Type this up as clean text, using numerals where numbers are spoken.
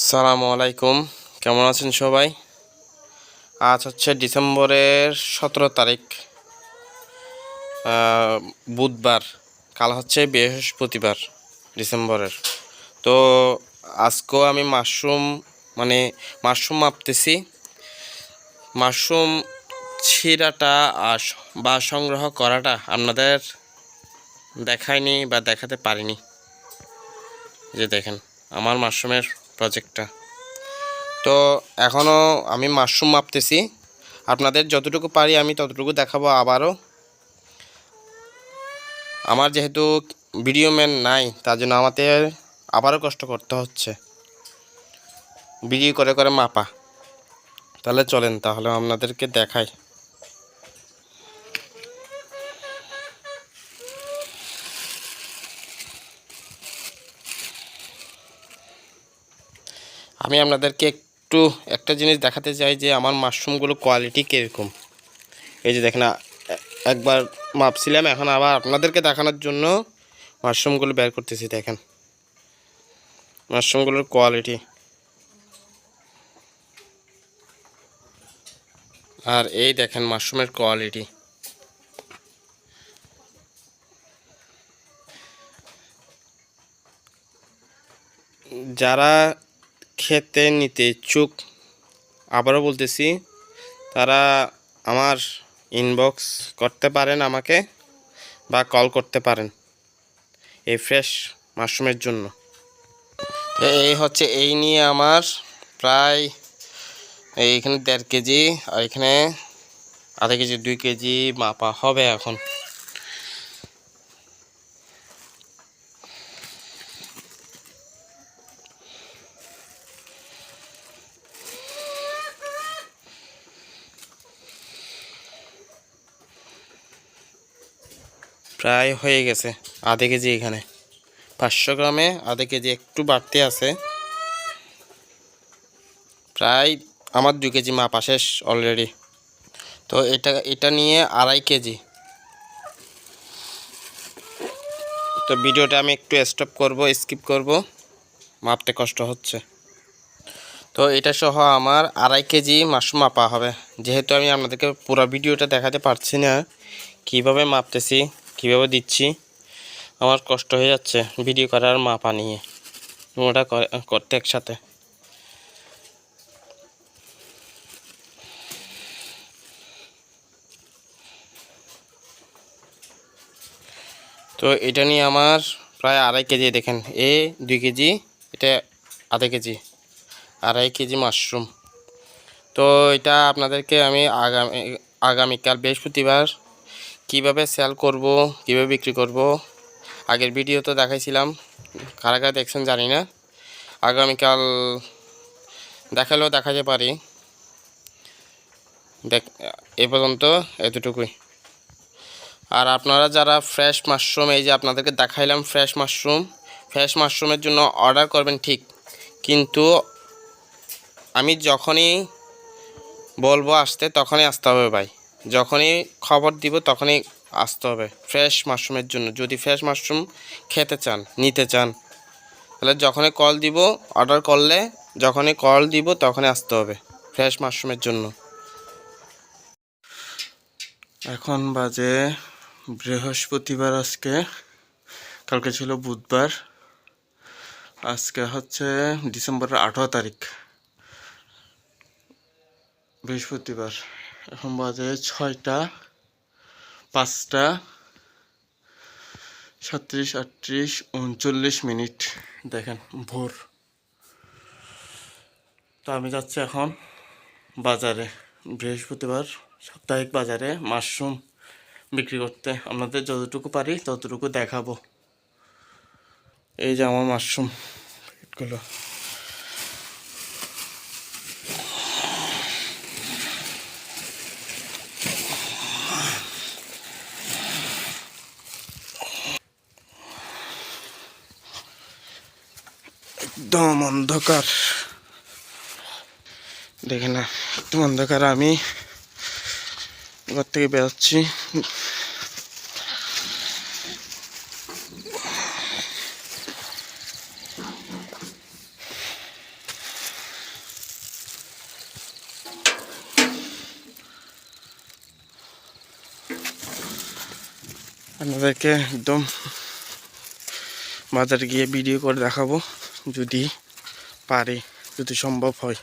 সালামু আলাইকুম, কেমন আছেন সবাই? আজ হচ্ছে ডিসেম্বরের 17 তারিখ, বুধবার। কাল হচ্ছে বৃহস্পতিবার ডিসেম্বরের। তো আজকেও আমি মাশরুম মাপতেছি। মাশরুম ছিঁড়াটা বা সংগ্রহ করাটা আপনাদের দেখায়নি বা দেখাতে পারিনি। যে দেখেন আমার মাশরুমের প্রজেক্টটা। তো এখনও আমি মাশরুম মাপতেছি, আপনাদের যতটুকু পারি আমি ততটুকু দেখাবো। আমার যেহেতু ভিডিও ম্যান নাই, তার জন্য আমাদের আবারও কষ্ট করতে হচ্ছে ভিডিও করে করে মাপা। তাহলে চলেন তাহলে আপনাদেরকে দেখাই। আমি আপনাদেরকে একটা জিনিস দেখাতে চাই যে আমার মাশরুমগুলো কোয়ালিটি কীরকম। এই যে দেখেন, একবার মাপছিলাম, এখন আবার আপনাদেরকে দেখানোর জন্য মাশরুমগুলো বের করতেছি। দেখেন মাশরুমগুলোর কোয়ালিটি। আর এই দেখেন মাশরুমের কোয়ালিটি। যারা খেতে নিতে ইচ্ছুক, আবারও বলতেছি, তারা আমার ইনবক্স করতে পারেন আমাকে, বা কল করতে পারেন এই ফ্রেশ মাশরুমের জন্য। এই নিয়ে আমার প্রায় এইখানে 1.5 কেজি, আর এখানে আধা কেজি, 2 কেজি মাপা হবে এখন। প্রায় হয়ে গেছে আধা কেজি। এখানে 500 গ্রামে আধা কেজি, একটু বাড়তি আছে। প্রায় আমার 2 কেজি মাপা শেষ অলরেডি। তো এটা নিয়ে 2.5 কেজি। তো ভিডিওটা আমি একটু স্কিপ করব, মাপতে কষ্ট হচ্ছে। তো এটা সহ আমার 2.5 কেজি মাশরুম মাপা হবে। যেহেতু আমি আপনাদেরকে পুরো ভিডিওটা দেখাতে পারছি না, কিভাবে মাপতেছি, কিভাবে দিচ্ছি, আমার কষ্ট হয়ে যাচ্ছে ভিডিও করার মাপা নিয়ে, ওটা করতে একসাথে। তো এটা নিয়ে আমার প্রায় 2.5 কেজি। দেখেন 2 কেজি, এটা আধা কেজি, 2.5 কেজি মাশরুম। তো এটা আপনাদেরকে আমি আগামীকাল বৃহস্পতিবার কিভাবে সেল করব, কিভাবে বিক্রি করব, আগের ভিডিও তো দেখাইছিলাম, কারা কারা দেখছেন জানি না। আগামীকাল দেখালেও দেখাতে পারি। এ পর্যন্ত এতটুকুই। আর আপনারা যারা ফ্রেশ মাশরুম, এই যে আপনাদেরকে দেখাইলাম ফ্রেশ মাশরুমের জন্য অর্ডার করবেন ঠিক, কিন্তু আমি যখনই বলবো আসতে তখনই আসতে হবে ভাই। যখনই খবর দিব তখনই আসতে হবে ফ্রেশ মাশরুমের জন্য। যদি ফ্রেশ মাশরুম নিতে চান, তাহলে যখনই কল দিব, অর্ডার করলে যখনই কল দিব তখনই আসতে হবে ফ্রেশ মাশরুমের জন্য। এখন বাজে বৃহস্পতিবার, কালকে ছিল বুধবার, আজকে হচ্ছে ডিসেম্বরের 18 তারিখ, বৃহস্পতিবার। এখন বাজে 6টা 5টা 37, 38, 39 মিনিট। দেখেন ভোর। তো আমি যাচ্ছি এখন বাজারে, বৃহস্পতিবার সাপ্তাহিক বাজারে মাশরুম বিক্রি করতে। আপনাদের যতটুকু পারি ততটুকু দেখাবো। এই যে আমার মাশরুম প্যাকেটগুলো। একদম অন্ধকার, দেখে না, একদম অন্ধকার। আমি ঘর থেকে বেরোচ্ছি। আপনাদেরকে একদম বাজারে গিয়ে ভিডিও করে দেখাবো যদি পারি, যদি সম্ভব হয়।